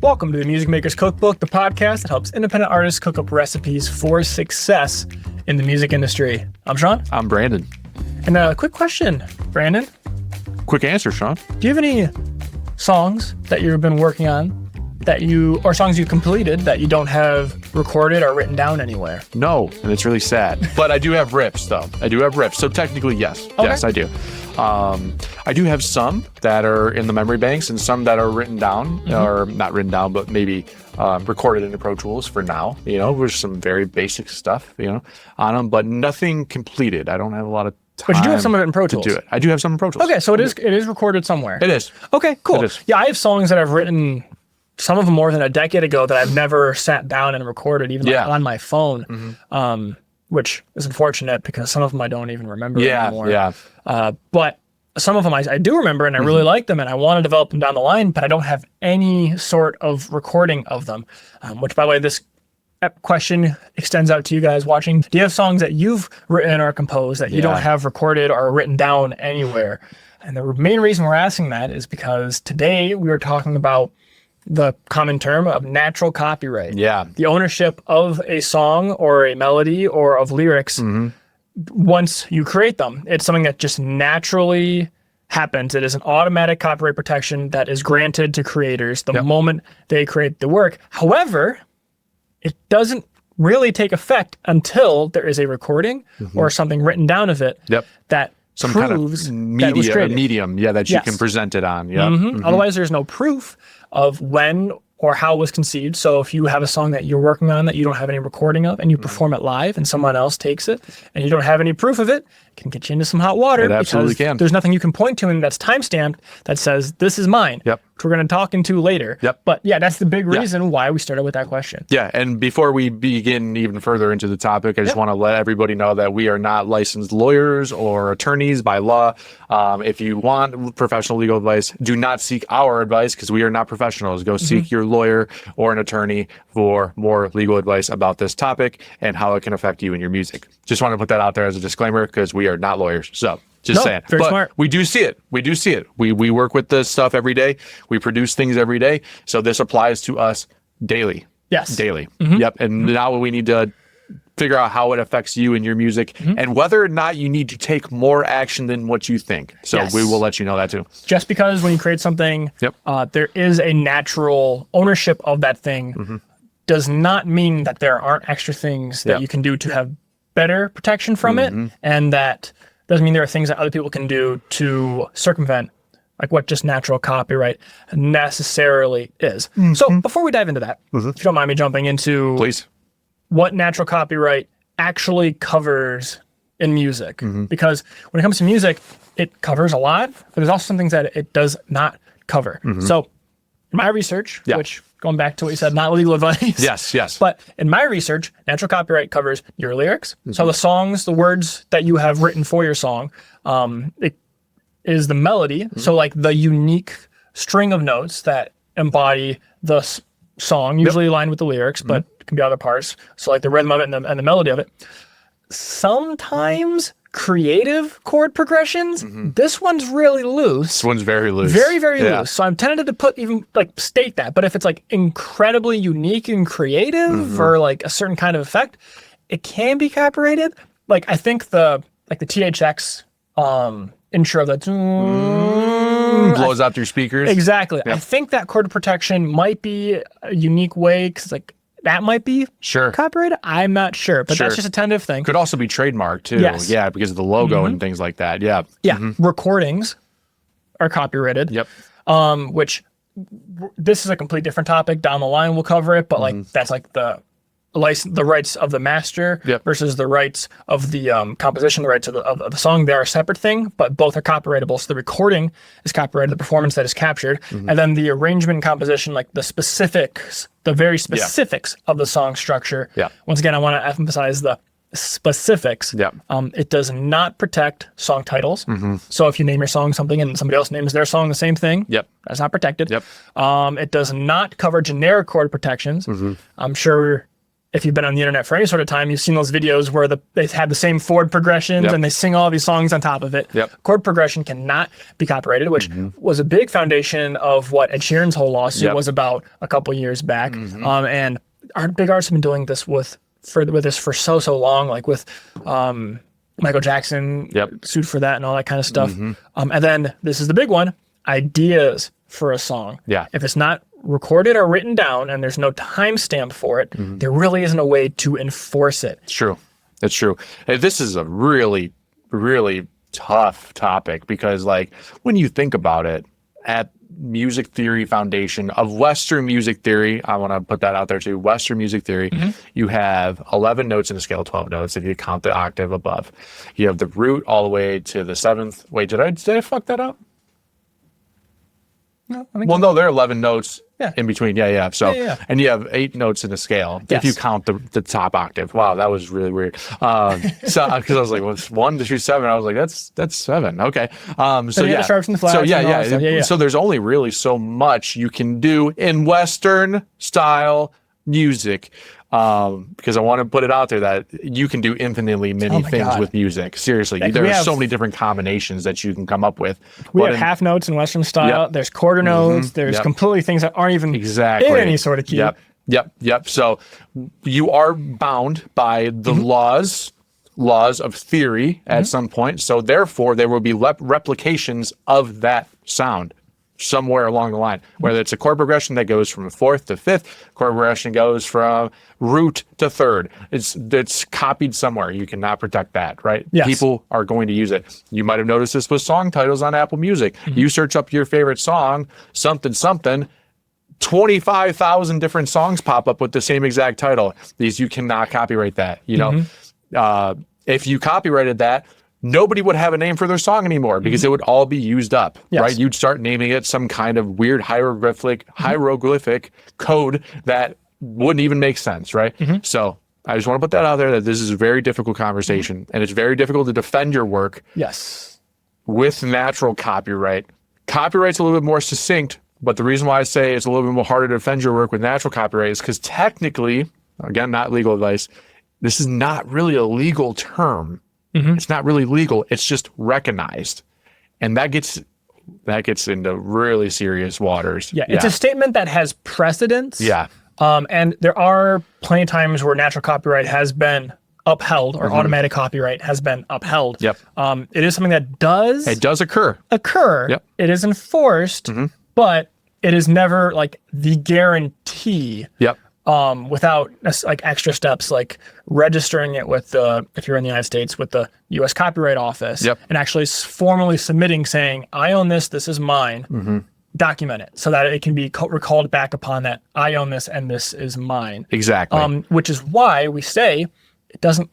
Welcome to the Music Maker's Cookbook, the podcast that helps independent artists cook up recipes for success in the music industry. I'm Sean. I'm Brandon. And a quick question, Brandon. Quick answer, Sean. Do you have any songs that you've been working on or songs you completed that you don't have recorded or written down anywhere? No, and it's really sad. But I do have riffs, though. I do have riffs. So technically, yes. Okay. Yes, I do. I do have some that are in the memory banks and some that are written down, or not written down, but maybe recorded into Pro Tools for now. There's some very basic stuff, on them, but nothing completed. I don't have a lot of time. But you do have some of it in Pro Tools. To do it. I do have some in Pro Tools. Okay, so it is recorded somewhere. It is. Okay, cool. It is. Yeah, I have songs that I've written, some of them more than a decade ago, that I've never sat down and recorded, even on my phone, which is unfortunate because some of them I don't even remember anymore. Yeah. But some of them I do remember, and I really like them, and I want to develop them down the line, but I don't have any sort of recording of them, which, by the way, this question extends out to you guys watching. Do you have songs that you've written or composed that you don't have recorded or written down anywhere? And the main reason we're asking that is because today we were talking about the common term of natural copyright. Yeah. The ownership of a song or a melody or of lyrics once you create them. It's something that just naturally happens. It is an automatic copyright protection that is granted to creators the moment they create the work. However, it doesn't really take effect until there is a recording or something written down of it that some proves kind of that it was created. medium, that you can present it on. Otherwise, there's no proof of when or how it was conceived. So if you have a song that you're working on that you don't have any recording of and you perform it live and someone else takes it and you don't have any proof of it, it can get you into some hot water. It absolutely can. There's nothing you can point to and that's timestamped that says this is mine. Which we're going to talk into later. But yeah, that's the big reason why we started with that question. Yeah, and before we begin even further into the topic, I just want to let everybody know that we are not licensed lawyers or attorneys by law. If you want professional legal advice, do not seek our advice because we are not professionals. Go seek your lawyer or an attorney for more legal advice about this topic and how it can affect you and your music. Just want to put that out there as a disclaimer because we are not lawyers. So just saying. Very smart. We do see it. We work with this stuff every day. We produce things every day. So this applies to us daily. Yes. Daily. And now we need to figure out how it affects you and your music and whether or not you need to take more action than what you think. So we will let you know that too. Just because when you create something, there is a natural ownership of that thing does not mean that there aren't extra things that you can do to have better protection from it. And that doesn't mean there are things that other people can do to circumvent like what just natural copyright necessarily is. So before we dive into that, if you don't mind me jumping into what natural copyright actually covers in music, because when it comes to music, it covers a lot, but there's also some things that it does not cover. So in my research, which going back to what you said, not legal advice. Yes. But in my research, natural copyright covers your lyrics. So the songs, the words that you have written for your song, it is the melody. So like the unique string of notes that embody the song, usually aligned with the lyrics, but it can be other parts. So like the rhythm of it and the melody of it. Sometimes creative chord progressions. This one's really loose. This one's very loose. Very, very loose. So I'm tempted to state that. But if it's like incredibly unique and creative or like a certain kind of effect, it can be copyrighted. Like I think the THX intro that blows out through speakers. Exactly. I think that chord protection might be a unique way because like that might be copyrighted. I'm not sure, but that's just a tentative thing. Could also be trademarked too. Yes. Yeah, because of the logo and things like that. Yeah. Recordings are copyrighted. Which this is a complete different topic. Down the line we'll cover it, but like that's like the rights of the master versus the rights of the composition, the rights of the song. They are a separate thing, but both are copyrightable. So the recording is copyrighted, the performance that is captured, and then the arrangement and composition, like the specifics, the very specifics of the song structure. Once again, I want to emphasize the specifics. It does not protect song titles. So if you name your song something and somebody else names their song the same thing, that's not protected. It does not cover generic chord protections. I'm sure if you've been on the internet for any sort of time, you've seen those videos where they have the same chord progressions and they sing all these songs on top of it. Chord progression cannot be copyrighted, which was a big foundation of what Ed Sheeran's whole lawsuit was about a couple years back. And our big artists have been doing this with this for so long, like with Michael Jackson sued for that and all that kind of stuff. And then this is the big one, ideas for a song. If it's not recorded or written down and there's no timestamp for it, there really isn't a way to enforce it. It's true. It's true. This is a really, really tough topic because, like, when you think about it, at music theory foundation of Western music theory, I want to put that out there too, Western music theory, you have 11 notes in a scale of 12 notes if you count the octave above. You have the root all the way to the seventh. Wait, did I fuck that up? No, I think well, no, there are 11 notes in between. So, and you have 8 notes in a scale if you count the top octave. Wow, that was really weird. So, because I was like, well, 1 to 7. I was like, that's 7. Okay. So yeah. Sharps and the flats So there's only really so much you can do in Western style music. Because I want to put it out there that you can do infinitely many things with music. Seriously, there are so many different combinations that you can come up with. We have half notes in Western style. There's quarter notes. There's completely things that aren't even in any sort of key. Yep. So you are bound by the laws of theory at some point. So therefore, there will be replications of that sound somewhere along the line, whether it's a chord progression that goes from 4th to 5th, chord progression goes from root to 3rd. It's copied somewhere. You cannot protect that, right? Yes. People are going to use it. You might have noticed this with song titles on Apple Music. You search up your favorite song, something, 25,000 different songs pop up with the same exact title. You cannot copyright that. If you copyrighted that, nobody would have a name for their song anymore because it would all be used up, right? You'd start naming it some kind of weird hieroglyphic code that wouldn't even make sense, right? So I just want to put that out there that this is a very difficult conversation and it's very difficult to defend your work with natural copyright. Copyright's a little bit more succinct, but the reason why I say it's a little bit more harder to defend your work with natural copyright is because technically, again, not legal advice, this is not really a legal term. It's not really legal. It's just recognized. And that gets into really serious waters. It's a statement that has precedence. And there are plenty of times where natural copyright has been upheld or automatic copyright has been upheld. It is something that does occur. It is enforced, but it is never like the guarantee. Without like extra steps like registering it with if you're in the United States, with the U.S. Copyright Office and actually formally submitting saying, I own this is mine, document it so that it can be recalled back upon that I own this and this is mine. Exactly. Which is why we say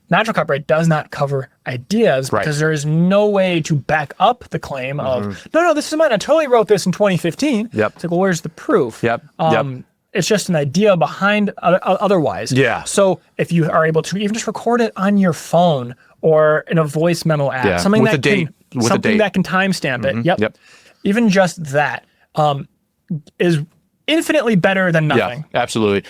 natural copyright does not cover ideas because there is no way to back up the claim of, no, this is mine. I totally wrote this in 2015. It's like, well, where's the proof? It's just an idea behind otherwise. So if you are able to even just record it on your phone or in a voice memo app, something that can timestamp it. Even just that is infinitely better than nothing. Absolutely.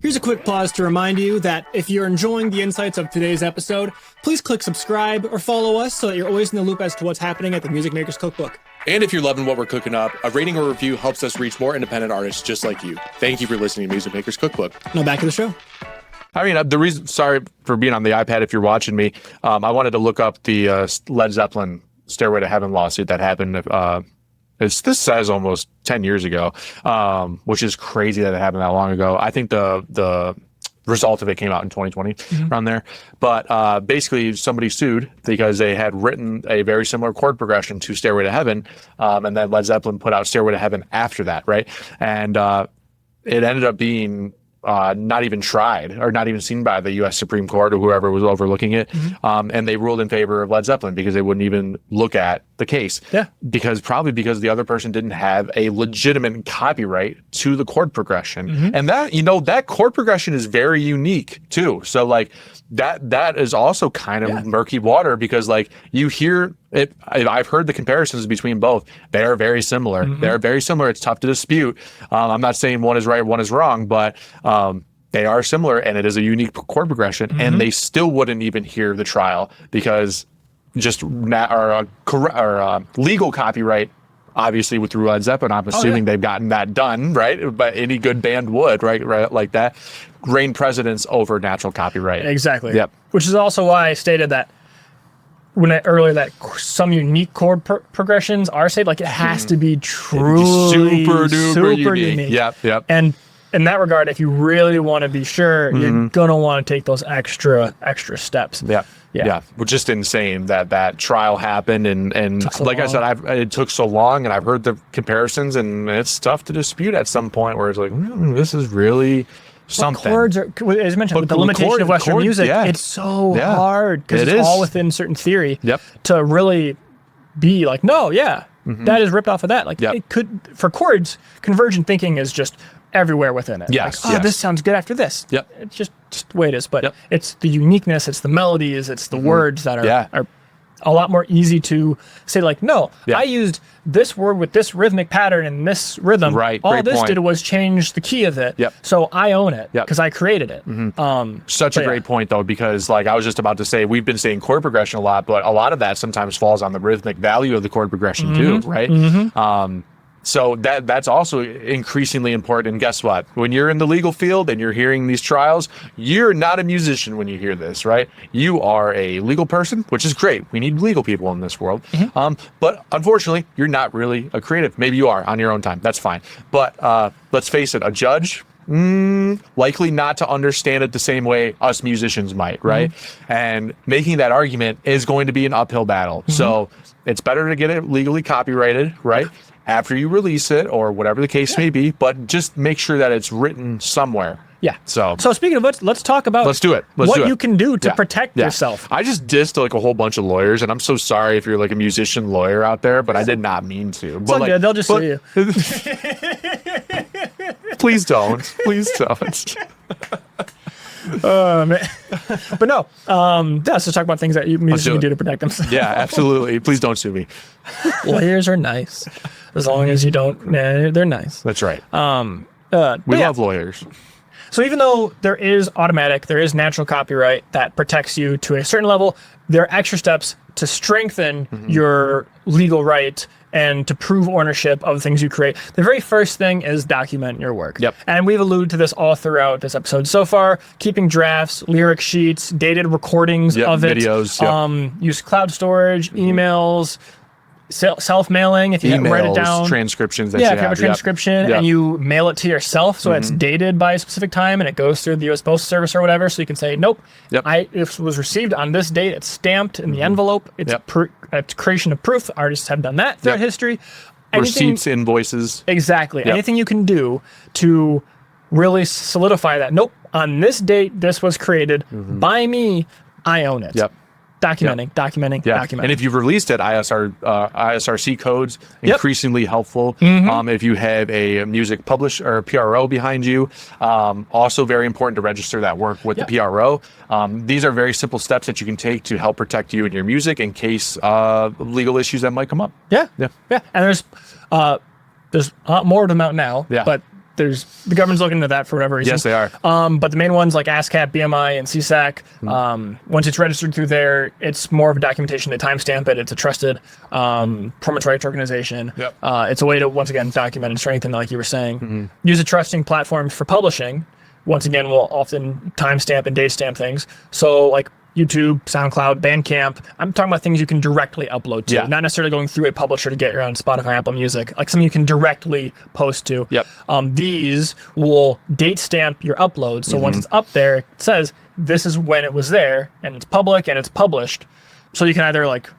Here's a quick pause to remind you that if you're enjoying the insights of today's episode, please click subscribe or follow us so that you're always in the loop as to what's happening at the Music Makers Cookbook. And if you're loving what we're cooking up, a rating or review helps us reach more independent artists just like you. Thank you for listening to Music Makers Cookbook. Now back to the show. I mean, the reason, sorry for being on the iPad if you're watching me, I wanted to look up the Led Zeppelin Stairway to Heaven lawsuit that happened, this says almost 10 years ago, which is crazy that it happened that long ago. I think the result of it came out in 2020 around there. But basically somebody sued because they had written a very similar chord progression to Stairway to Heaven. And then Led Zeppelin put out Stairway to Heaven after that, right? And it ended up being not even tried or not even seen by the U.S. Supreme Court or whoever was overlooking it. And they ruled in favor of Led Zeppelin because they wouldn't even look at the case. Because the other person didn't have a legitimate copyright to the chord progression. And that chord progression is very unique too. So like that is also kind of murky water because like you hear it. I've heard the comparisons between both. They are very similar. They're very similar. It's tough to dispute. I'm not saying one is right, one is wrong, but they are similar, and it is a unique chord progression, and they still wouldn't even hear the trial because just legal copyright, obviously with through Led Zeppelin, I'm assuming they've gotten that done, right? But any good band would, right, like that, reign precedence over natural copyright. Exactly. Yep. Which is also why I stated that earlier that some unique chord progressions are saved. Like it has to be truly super unique. Yep. And in that regard, if you really want to be sure, you're gonna want to take those extra steps. Yeah, well, just insane that trial happened, and so like I long. said, it took so long, and I've heard the comparisons, and it's tough to dispute at some point where it's like, this is really something. Chords are, as mentioned, with the limitation of Western music, it's so hard because it's all within certain theory to really be like, that is ripped off of that. Like it could, for chords, convergent thinking is just everywhere within it. Yes. Like, this sounds good after this. It's just the way it is. But it's the uniqueness, it's the melodies, it's the words that are a lot more easy to say, like, I used this word with this rhythmic pattern and this rhythm. Right. All Great this point. did was change the key of it. So I own it because I created it. Such a great point, though, because like I was just about to say, we've been saying chord progression a lot, but a lot of that sometimes falls on the rhythmic value of the chord progression too, right? So that's also increasingly important. And guess what? When you're in the legal field and you're hearing these trials, you're not a musician when you hear this, right? You are a legal person, which is great. We need legal people in this world. But unfortunately, you're not really a creative. Maybe you are on your own time. That's fine. But let's face it, a judge, likely not to understand it the same way us musicians might, right? And making that argument is going to be an uphill battle. So it's better to get it legally copyrighted, right? After you release it or whatever the case may be, but just make sure that it's written somewhere. So speaking of which, let's talk about let's do it. What you can do to protect yourself. I just dissed like a whole bunch of lawyers, and I'm so sorry if you're like a musician lawyer out there, but I did not mean to. It's all good. They'll just sue you. Please don't. Please don't. Man. But no, let's just talk about things that musicians can do to protect themselves. Yeah, absolutely. Please don't sue me. Lawyers are nice, as long as you don't. They're nice. That's right. We love lawyers. So even though there is natural copyright that protects you to a certain level, there are extra steps to strengthen your legal right and to prove ownership of the things you create. The very first thing is document your work. And we've alluded to this all throughout this episode so far, keeping drafts, lyric sheets, dated recordings of it. Videos. Use cloud storage, emails, self-mailing if you write it down. Transcriptions. If you have a transcription and you mail it to yourself, so it's dated by a specific time and it goes through the U.S. Postal Service or whatever, so you can say, nope, it was received on this date, it's stamped in the envelope, it's creation of proof. Artists have done that throughout history. Receipts, invoices. Exactly. Anything you can do to really solidify that, nope, on this date, this was created by me, I own it. Documenting. And if you've released it, ISRC codes, increasingly helpful. If you have a music publisher or PRO behind you, also very important to register that work with the PRO. These are very simple steps that you can take to help protect you and your music in case legal issues that might come up. And there's a lot more of them out now, but the government's looking into that for whatever reason. Yes, they are. But the main ones like ASCAP, BMI, and CSAC, once it's registered through there, it's more of a documentation. They timestamp it. It's a trusted performance rights organization. It's a way to, once again, document and strengthen, like you were saying. Use a trusting platform for publishing. Once again, we'll often timestamp and date stamp things. So like YouTube, SoundCloud, Bandcamp. I'm talking about things you can directly upload to, not necessarily going through a publisher to get your own Spotify, Apple Music, like something you can directly post to. These will date stamp your upload. So once it's up there, it says this is when it was there and it's public and it's published. So you can either like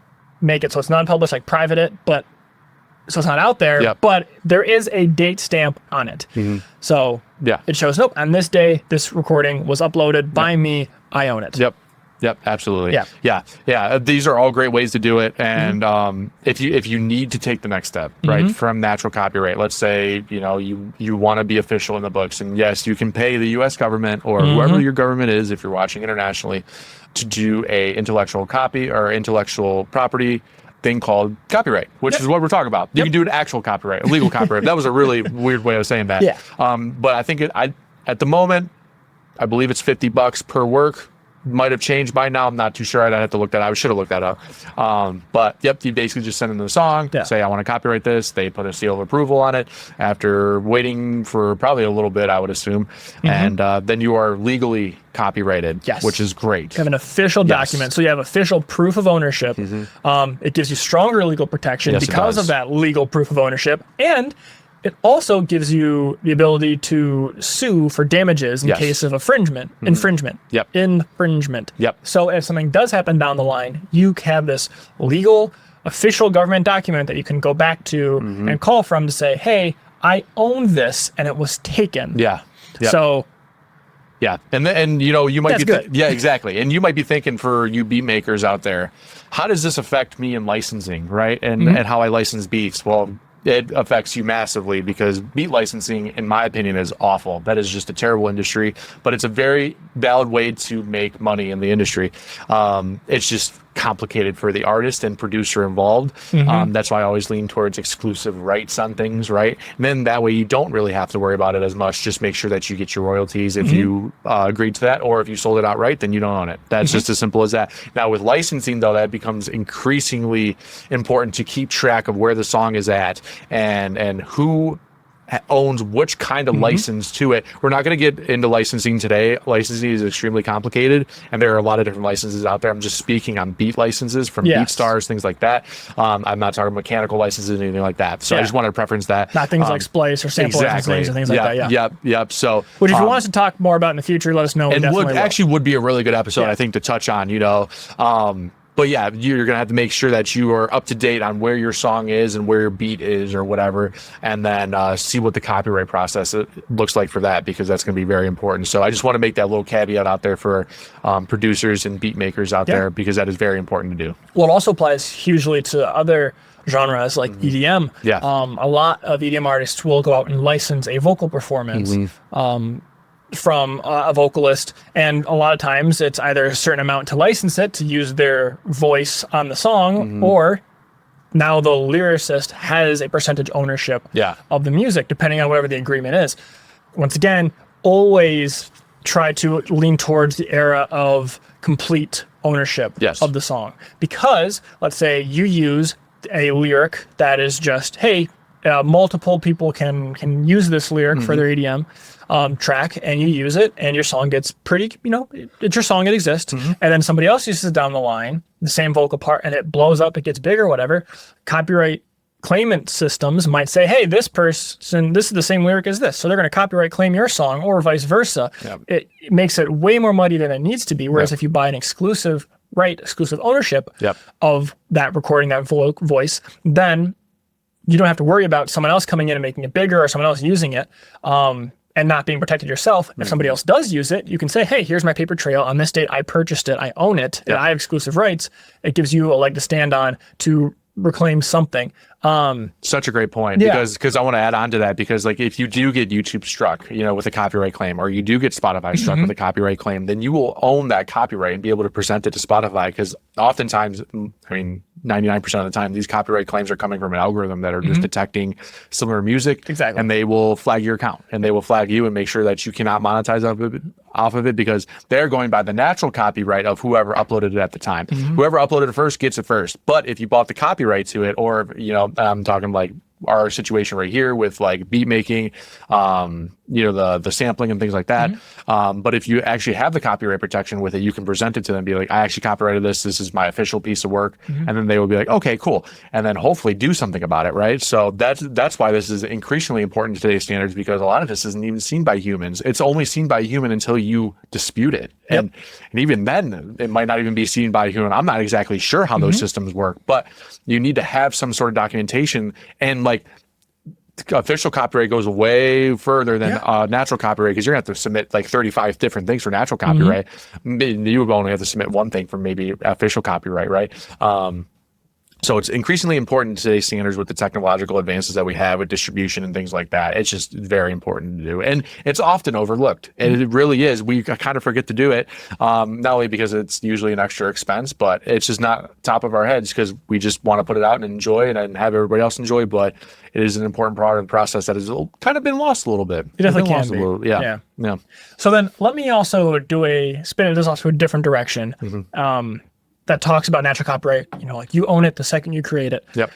make it so it's non-published, like private it, but so it's not out there, but there is a date stamp on it. So it shows, nope, on this day, this recording was uploaded by me, I own it. Yep, absolutely. Yeah. These are all great ways to do it. And if you need to take the next step, right, from natural copyright, let's say you want to be official in the books, and yes, you can pay the U.S. government or whoever your government is, if you're watching internationally, to do a intellectual copy or intellectual property thing called copyright, which is what we're talking about. You can do an actual copyright, a legal copyright. That was a really weird way of saying that. But I think at the moment, I believe it's $50 per work. Might have changed by now. I'm not too sure. I'd have to look that up. I should have looked that up. But yep, you basically just send them the song, say, I want to copyright this. They put a seal of approval on it after waiting for probably a little bit, I would assume. And then you are legally copyrighted, which is great. You have an official document. So you have official proof of ownership. It gives you stronger legal protection because of that legal proof of ownership. And it also gives you the ability to sue for damages in case of infringement. Infringement. So if something does happen down the line, you have this legal, official government document that you can go back to and call from to say, hey, I own this and it was taken. So and you know, you might be exactly. And you might be thinking, for you beat makers out there, how does this affect me in licensing, right? And how I license beats? Well, it affects you massively, because beat licensing, in my opinion, is awful. That is just a terrible industry, but it's a very valid way to make money in the industry. It's just complicated for the artist and producer involved. That's why I always lean towards exclusive rights on things, right? And then that way you don't really have to worry about it as much. Just make sure that you get your royalties if you agreed to that, or if you sold it outright, then you don't own it. That's just as simple as that. Now with licensing, though, that becomes increasingly important to keep track of where the song is at and who owns which kind of license to it. We're not going to get into licensing today. Licensing is extremely complicated, and there are a lot of different licenses out there. I'm just speaking on beat licenses from BeatStars, things like that. I'm not talking mechanical licenses or anything like that. So I just wanted to preference that. Not things like splice or sample licenses or things like that. Yep. So, which if you want us to talk more about in the future, let us know. And would be a really good episode, I think, to touch on, you know. But yeah, you're going to have to make sure that you are up to date on where your song is and where your beat is or whatever, and then see what the copyright process looks like for that, because that's going to be very important. So I just want to make that little caveat out there for producers and beat makers out there, because that is very important to do. Well, it also applies hugely to other genres like EDM. A lot of EDM artists will go out and license a vocal performance. From a vocalist, and a lot of times it's either a certain amount to license it to use their voice on the song, or now the lyricist has a percentage ownership of the music, depending on whatever the agreement is. Once again, always try to lean towards the era of complete ownership of the song, because let's say you use a lyric that is just, hey, multiple people can use this lyric for their EDM track, and you use it, and your song gets pretty, you know, it's your song, it exists, and then somebody else uses it down the line, the same vocal part, and it blows up, it gets bigger, whatever. Copyright claimant systems might say, hey, this person, this is the same lyric as this, so they're going to copyright claim your song, or vice versa. It makes it way more muddy than it needs to be, whereas if you buy an exclusive ownership of that recording, that voice, then you don't have to worry about someone else coming in and making it bigger, or someone else using it, and not being protected yourself. If somebody else does use it, you can say, hey, here's my paper trail. On this date, I purchased it. I own it. And I have exclusive rights. It gives you a leg to stand on to reclaim something. Such a great point, because I want to add on to that, because like if you do get YouTube struck, you know, with a copyright claim, or you do get Spotify struck with a copyright claim, then you will own that copyright and be able to present it to Spotify, because oftentimes, I mean, 99% of the time, these copyright claims are coming from an algorithm that are just detecting similar music, and they will flag your account, and they will flag you and make sure that you cannot monetize off of it, because they're going by the natural copyright of whoever uploaded it at the time. Whoever uploaded it first gets it first. But if you bought the copyright to it, or, you know, I'm talking like our situation right here with like beat making, you know, the sampling and things like that. But if you actually have the copyright protection with it, you can present it to them and be like, I actually copyrighted this. This is my official piece of work. And then they will be like, okay, cool. And then hopefully do something about it, right? So that's why this is increasingly important to today's standards, because a lot of this isn't even seen by humans. It's only seen by a human until you dispute it. And even then, it might not even be seen by a human. I'm not exactly sure how those systems work, but you need to have some sort of documentation. And like, official copyright goes way further than natural copyright, because you're going to have to submit like 35 different things for natural copyright. You would only have to submit one thing for maybe official copyright, right? So it's increasingly important in today's standards with the technological advances that we have with distribution and things like that. It's just very important to do. And it's often overlooked. And it really is. We kind of forget to do it, not only because it's usually an extra expense, but it's just not top of our heads because we just want to put it out and enjoy it and have everybody else enjoy. But it is an important part of the process that has kind of been lost a little bit. It definitely can be. Yeah. So then let me also spin this also a different direction. That talks about natural copyright, like you own it the second you create it. Yep.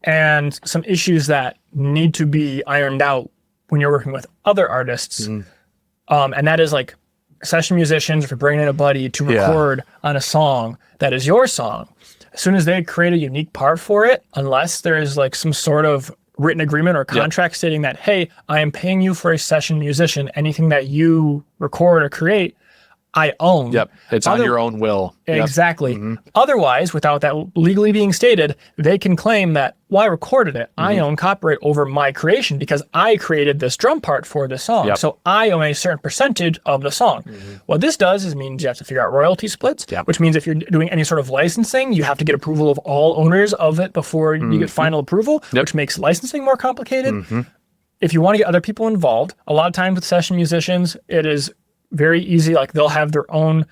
And some issues that need to be ironed out when you're working with other artists. And that is like session musicians, if you're bringing in a buddy to record on a song that is your song, as soon as they create a unique part for it, unless there is like some sort of written agreement or contract stating that, hey, I am paying you for a session musician, anything that you record or create, I own. Yep. It's on your own will. Exactly. Otherwise, without that legally being stated, they can claim that, well, I recorded it. I own copyright over my creation because I created this drum part for the song. So I own a certain percentage of the song. What this does is means you have to figure out royalty splits, which means if you're doing any sort of licensing, you have to get approval of all owners of it before you get final approval, which makes licensing more complicated. If you want to get other people involved, a lot of times with session musicians, it is very easy. Like they'll have their own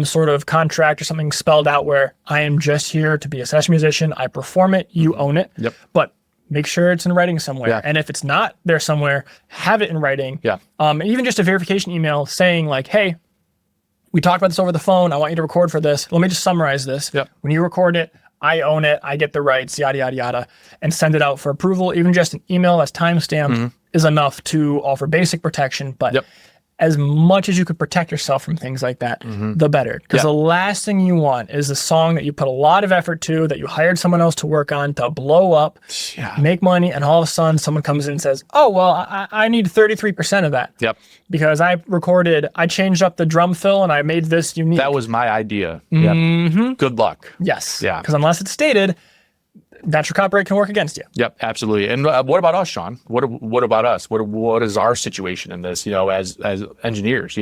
sort of contract or something spelled out where I am just here to be a session musician. I perform it. You own it. But make sure it's in writing somewhere. And if it's not there somewhere, have it in writing. And even just a verification email saying like, hey, we talked about this over the phone. I want you to record for this. Let me just summarize this. When you record it, I own it. I get the rights, yada, yada, yada, and send it out for approval. Even just an email that's timestamped is enough to offer basic protection. But as much as you could protect yourself from things like that, the better. Because the last thing you want is a song that you put a lot of effort to, that you hired someone else to work on, to blow up, make money, and all of a sudden someone comes in and says, oh, well, I need 33% of that. Because I changed up the drum fill and I made this unique. That was my idea. Good luck. Yes. Because unless it's stated, natural copyright can work against you. Absolutely. And what about us, Sean? What about us? What is our situation in this? As engineers,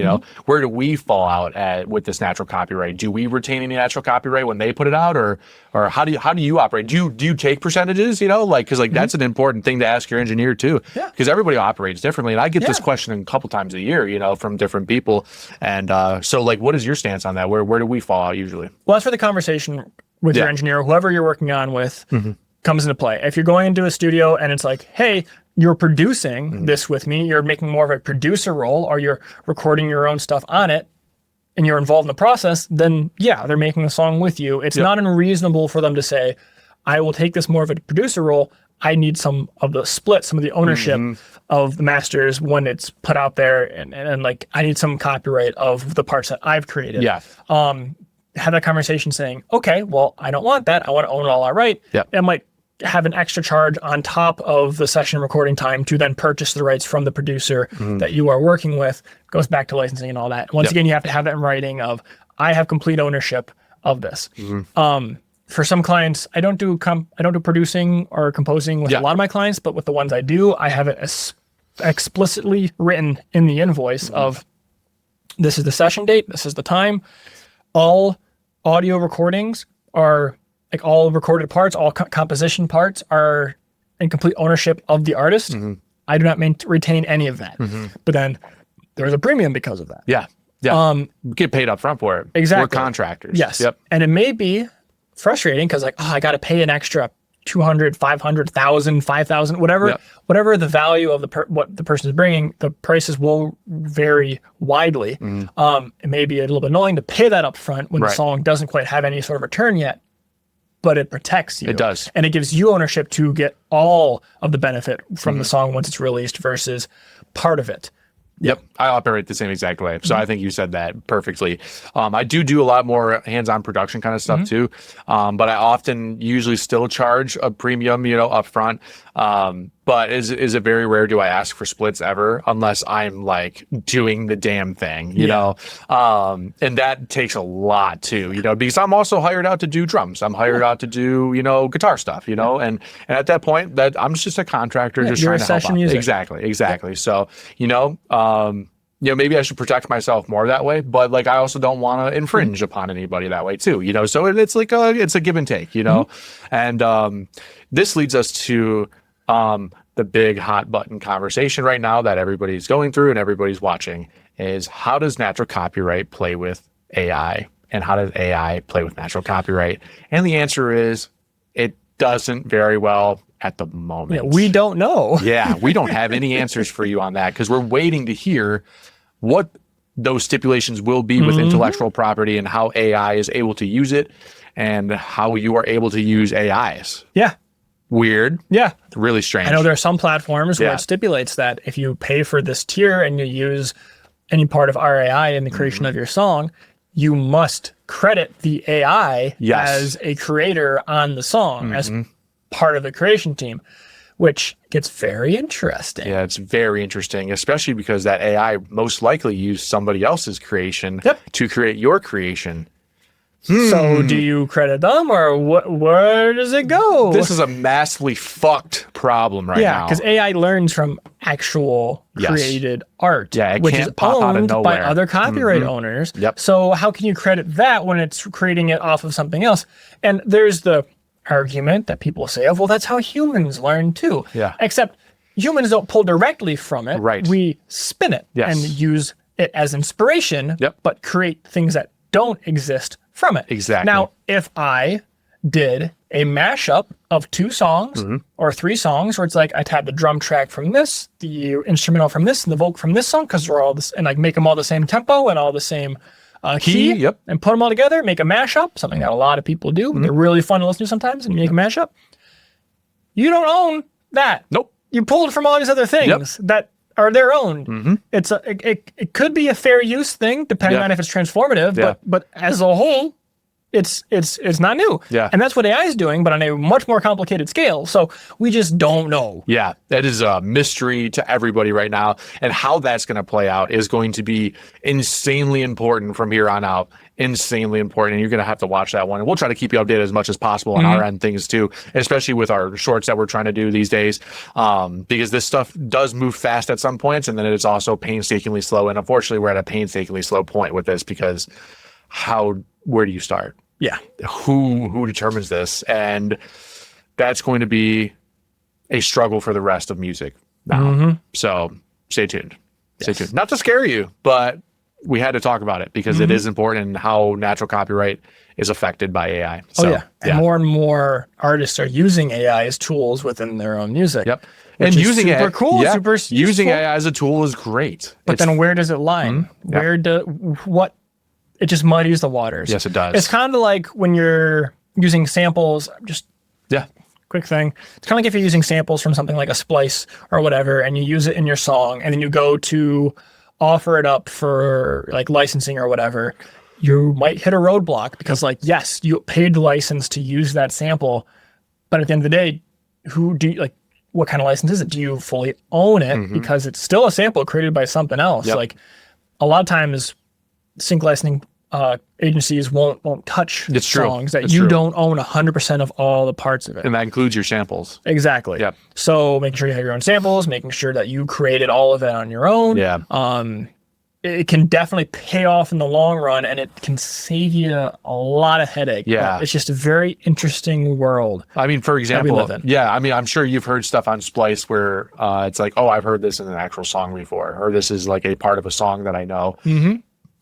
where do we fall out with this natural copyright? Do we retain any natural copyright when they put it out, or how do you operate? Do you take percentages? Because that's an important thing to ask your engineer too. Because everybody operates differently, and I get this question a couple times a year, from different people. And so, what is your stance on that? Where do we fall out usually? Well, that's where the conversation with your engineer, whoever you're working on with, comes into play. If you're going into a studio and it's like, hey, you're producing this with me, you're making more of a producer role, or you're recording your own stuff on it, and you're involved in the process, then they're making a song with you. It's not unreasonable for them to say, I will take this more of a producer role. I need some of the split, some of the ownership of the masters when it's put out there, and like I need some copyright of the parts that I've created. Have that conversation saying, okay, well, I don't want that. I want to own it all outright. I might have an extra charge on top of the session recording time to then purchase the rights from the producer that you are working with. Goes back to licensing and all that. Once again, you have to have that in writing of, I have complete ownership of this. For some clients, I don't do producing or composing with a lot of my clients, but with the ones I do, I have it explicitly written in the invoice of, this is the session date, this is the time. All audio recordings are, like all recorded parts, all composition parts are in complete ownership of the artist. I do not retain any of that. But then there's a premium because of that. We get paid up front for it. Exactly. We're contractors. Yes. And it may be frustrating because I got to pay an extra 200, 500,000, 5,000, whatever the value of what the person is bringing, the prices will vary widely. It may be a little bit annoying to pay that up front when the song doesn't quite have any sort of return yet, but it protects you. It does. And it gives you ownership to get all of the benefit from the song once it's released versus part of it. I operate the same exact way. So I think you said that perfectly. I do a lot more hands-on production kind of stuff too. But I often usually still charge a premium, up front. But is it very rare do I ask for splits ever unless I'm like doing the damn thing, you know? And that takes a lot too, because I'm also hired out to do drums. I'm hired out to do, guitar stuff, and at that point that I'm just a contractor just trying to help out. Music. Exactly. So, maybe I should protect myself more that way, but like I also don't want to infringe upon anybody that way too, so it's like it's a give and take, and this leads us to the big hot button conversation right now that everybody's going through and everybody's watching is how does natural copyright play with AI, and how does AI play with natural copyright? And the answer is it doesn't very well at the moment. Yeah, we don't know. Yeah, we don't have any answers for you on that because we're waiting to hear what those stipulations will be with intellectual property and how AI is able to use it and how you are able to use AIs. Yeah. Weird. Yeah. Really strange. I know there are some platforms where it stipulates that if you pay for this tier and you use any part of RAI in the creation of your song, you must credit the AI as a creator on the song, as part of the creation team, which gets very interesting. Yeah, it's very interesting, especially because that AI most likely used somebody else's creation to create your creation. So do you credit them, or where does it go? This is a massively fucked problem right now. Yeah, because AI learns from actual created art, which is owned by other copyright owners. So how can you credit that when it's creating it off of something else? And there's the argument that people say, well, that's how humans learn too. Yeah. Except humans don't pull directly from it. Right. We spin it and use it as inspiration, but create things that don't exist from it. Exactly. Now, if I did a mashup of 2 songs or 3 songs where it's like I had the drum track from this, the instrumental from this, and the vocal from this song, because they're all this, and like make them all the same tempo and all the same key, and put them all together, make a mashup, something that a lot of people do. They're really fun to listen to sometimes, and you make a mashup. You don't own that. Nope. You pulled from all these other things that are their own. It could be a fair use thing depending on if it's transformative, but as a whole, it's not new. Yeah. And that's what AI is doing, but on a much more complicated scale. So we just don't know. Yeah, that is a mystery to everybody right now. And how that's going to play out is going to be insanely important from here on out. Insanely important. And you're going to have to watch that one. And we'll try to keep you updated as much as possible on our end things too, especially with our shorts that we're trying to do these days. Because this stuff does move fast at some points, and then it's also painstakingly slow. And unfortunately, we're at a painstakingly slow point with this because where do you start? Yeah. Who determines this? And that's going to be a struggle for the rest of music now. So stay tuned. Stay tuned. Not to scare you, but we had to talk about it because it is important in how natural copyright is affected by AI. So, and more artists are using AI as tools within their own music. Yep. And using super AI, cool, super useful. using AI as a tool is great. But then where does it lie? It just muddies the waters. Yes, it does. It's kind of like when you're using samples, quick thing. It's kind of like if you're using samples from something like a splice or whatever, and you use it in your song, and then you go to offer it up for like licensing or whatever, you might hit a roadblock because yes, you paid the license to use that sample, but at the end of the day, what kind of license is it? Do you fully own it? Because it's still a sample created by something else. Like a lot of times sync licensing agencies won't touch songs that you don't own 100% of all the parts of it. And that includes your samples. Exactly. Yep. So making sure you have your own samples, making sure that you created all of it on your own. Yeah. It can definitely pay off in the long run, and it can save you a lot of headache. Yeah. But it's just a very interesting world. I mean, for example, I'm sure you've heard stuff on Splice where it's like, oh, I've heard this in an actual song before, or this is like a part of a song that I know.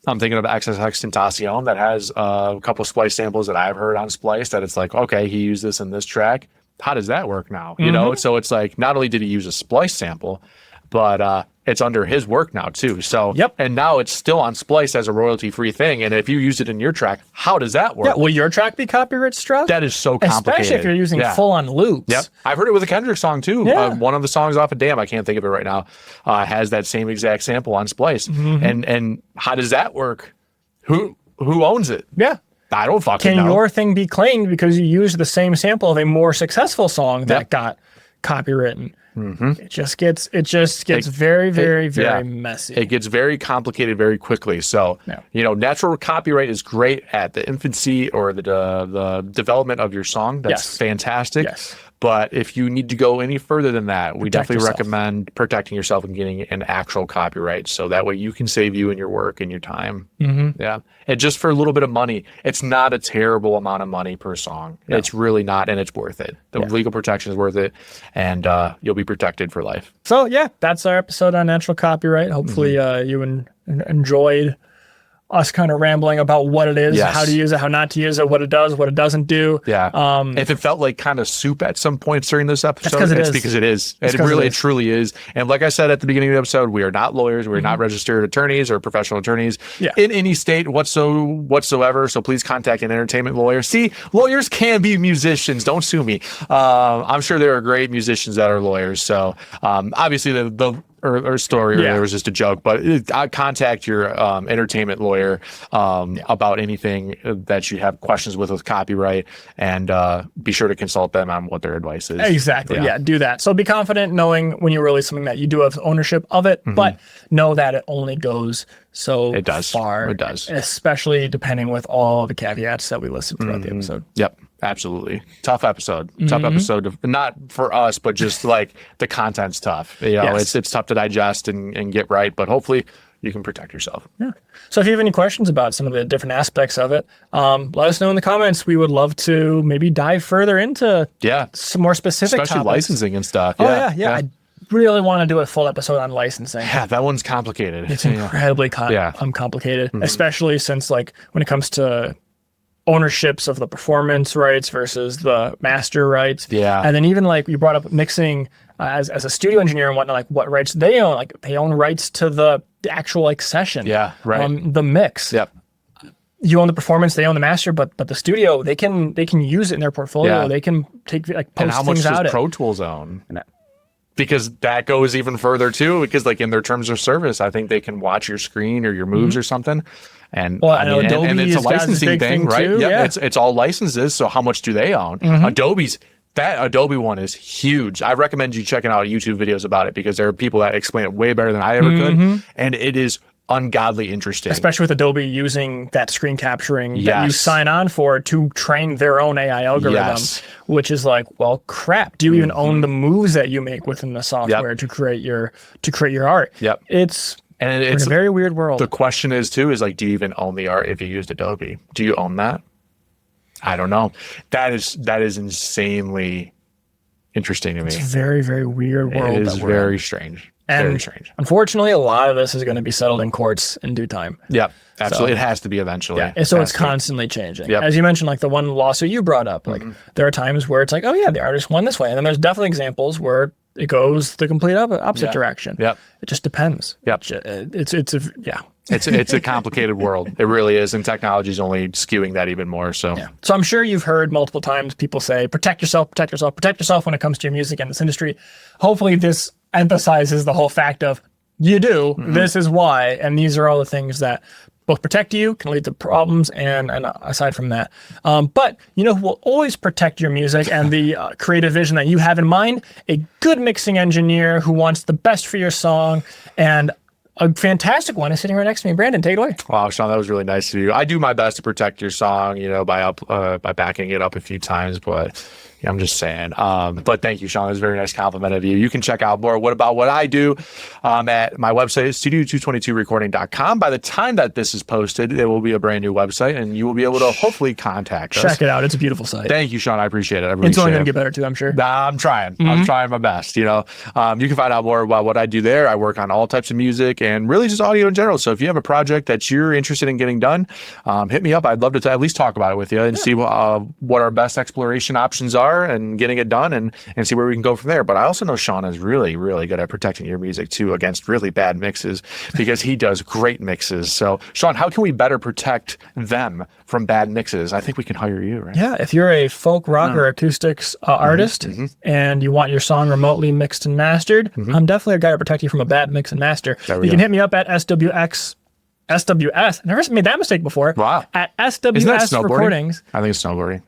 I'm thinking of XXX Tentacion that has a couple of Splice samples that I've heard on Splice that it's like, okay, he used this in this track. How does that work now? You know, so it's like, not only did he use a Splice sample, but it's under his work now too. So, and now it's still on Splice as a royalty-free thing. And if you use it in your track, how does that work? Yeah, will your track be copyright struck? That is so complicated. Especially if you're using full-on loops. Yep. I've heard it with a Kendrick song too. One of the songs off of Damn, I can't think of it right now, has that same exact sample on Splice. And how does that work? Who owns it? Yeah. I don't fucking know. Can your thing be claimed because you used the same sample of a more successful song that got copywritten? It just gets very, very, very messy. It gets very complicated very quickly. So, natural copyright is great at the infancy or the development of your song. That's fantastic. But if you need to go any further than that, we definitely yourself. recommend protecting yourself and getting an actual copyright. So that way you can save you and your work and your time. Yeah. And just for a little bit of money, it's not a terrible amount of money per song. No. It's really not, and it's worth it. The legal protection is worth it, and you'll be protected for life. So yeah, that's our episode on natural copyright. Hopefully you enjoyed us kind of rambling about what it is, how to use it, how not to use it, what it does, what it doesn't do. Yeah. If it felt like kind of soup at some points during this episode, it's because it is. It truly is. And like I said at the beginning of the episode, we are not lawyers. We're not registered attorneys or professional attorneys in any state whatsoever. So please contact an entertainment lawyer. See, lawyers can be musicians. Don't sue me. I'm sure there are great musicians that are lawyers. So obviously the story there was just a joke, but contact your entertainment lawyer about anything that you have questions with copyright, and be sure to consult them on what their advice is. Exactly. Yeah, do that. So be confident knowing when you release something that you do have ownership of it, but know that it only goes so far. It does. Especially depending with all the caveats that we listed throughout the episode. Yep. Absolutely. Tough episode. Tough episode. Not for us, but just like the content's tough. You know, it's tough to digest and get right, but hopefully you can protect yourself. Yeah. So if you have any questions about some of the different aspects of it, let us know in the comments. We would love to maybe dive further into some more specific especially topics. Licensing and stuff. Yeah. I really want to do a full episode on licensing. Yeah, that one's complicated. It's incredibly complicated, especially since like when it comes to ownerships of the performance rights versus the master rights. Yeah. And then even like you brought up mixing as a studio engineer and whatnot, like what rights they own. Like they own rights to the actual like session. Yeah, right. The mix. Yep. You own the performance, they own the master, but the studio, they can use it in their portfolio. Yeah. They can take like post and how much things out. Does Pro Tools own? Because that goes even further too, because like in their terms of service, I think they can watch your screen or your moves or something. And I know Adobe and it's a licensing thing, right? Too, it's all licenses. So how much do they own? That Adobe one is huge. I recommend you checking out YouTube videos about it, because there are people that explain it way better than I ever could, and it is ungodly interesting. Especially with Adobe using that screen capturing that you sign on for to train their own AI algorithm, which is like, well, crap. Do you even own the moves that you make within the software to create your art? Yep. It's a very weird world. The question is like, do you even own the art if you used Adobe? Do you own that? I don't know. That is insanely interesting to me. It's a very, very weird world. It is very strange. And very strange. Unfortunately, a lot of this is going to be settled in courts in due time. Yep, absolutely. It has to be eventually. Yeah. So it's constantly changing. Yep. As you mentioned, like the one lawsuit you brought up, like there are times where it's like, oh yeah, the artist won this way. And then there's definitely examples where it goes the complete opposite direction. Yep. It just depends. Yep. It's a complicated world. It really is. And technology is only skewing that even more. So I'm sure you've heard multiple times people say, protect yourself, protect yourself, protect yourself when it comes to your music and this industry. Hopefully this emphasizes the whole fact of you do, this is why, and these are all the things that both protect you, can lead to problems, and aside from that. But you know who will always protect your music and the creative vision that you have in mind? A good mixing engineer who wants the best for your song, and a fantastic one is sitting right next to me. Brandon, take it away. Wow, Sean, that was really nice of you. I do my best to protect your song, by backing it up a few times, but I'm just saying. But thank you, Sean. It was a very nice compliment of you. You can check out more what I do at my website, studio222recording.com. By the time that this is posted, it will be a brand new website, and you will be able to hopefully contact us. Check it out. It's a beautiful site. Thank you, Sean. I appreciate it. It's only going to get better too, I'm sure. I'm trying. I'm trying my best. You can find out more about what I do there. I work on all types of music and really just audio in general. So if you have a project that you're interested in getting done, hit me up. I'd love to at least talk about it with you and see what our best exploration options are and getting it done and see where we can go from there. But I also know Sean is really, really good at protecting your music too against really bad mixes, because he does great mixes. So Sean, how can we better protect them from bad mixes? I think we can hire you, right? Yeah, if you're a folk rock or acoustics artist and you want your song remotely mixed and mastered, I'm definitely a guy to protect you from a bad mix and master. You can hit me up at SWS. I never made that mistake before. Wow. At SWS Recordings. I think it's snowboarding.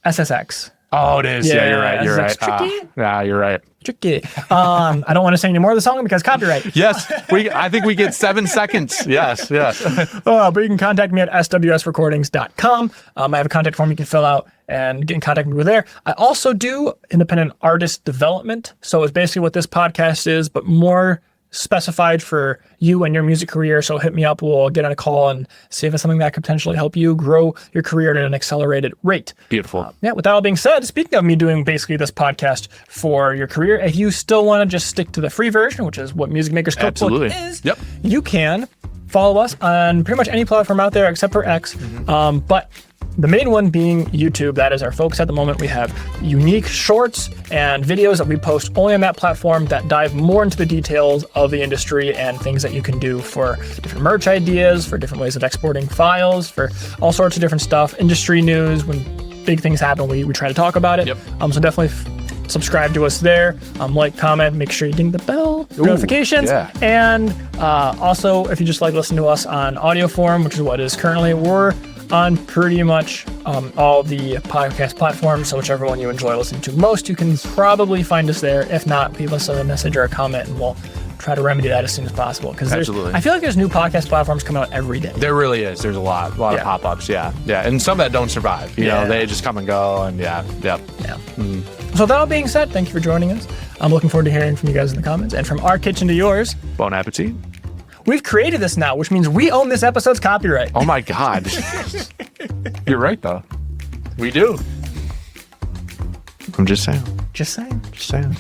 SSX. Oh, it is. Yeah, you're right. You're right. Tricky. Yeah, you're right. Tricky. I don't want to sing any more of the song because copyright. Yes, I think we get 7 seconds. Yes. But you can contact me at swsrecordings.com. I have a contact form you can fill out, and get in contact with me there. I also do independent artist development. So it's basically what this podcast is, but more specified for you and your music career. So hit me up. We'll get on a call and see if it's something that could potentially help you grow your career at an accelerated rate. Beautiful. With that all being said, speaking of me doing basically this podcast for your career, if you still want to just stick to the free version, which is what Music Maker's Cookbook is, you can follow us on pretty much any platform out there except for X. But the main one being YouTube. That is our focus at the moment. We have unique shorts and videos that we post only on that platform that dive more into the details of the industry and things that you can do for different merch ideas, for different ways of exporting files, for all sorts of different stuff, industry news. When big things happen, we try to talk about it. So definitely subscribe to us there, like, comment, make sure you're getting the bell notifications. And also, if you just like listening to us on audio form, which is what it is currently, we're on pretty much all the podcast platforms. So whichever one you enjoy listening to most, you can probably find us there. If not, leave us a message or a comment and we'll try to remedy that as soon as possible. Because I feel like there's new podcast platforms coming out every day. There really is. There's a lot of pop-ups. And some that don't survive. You know, they just come and go. And So that all being said, thank you for joining us. I'm looking forward to hearing from you guys in the comments. And from our kitchen to yours, bon appetit. We've created this now, which means we own this episode's copyright. Oh my God. You're right, though. We do. I'm just saying. Just saying. Just saying.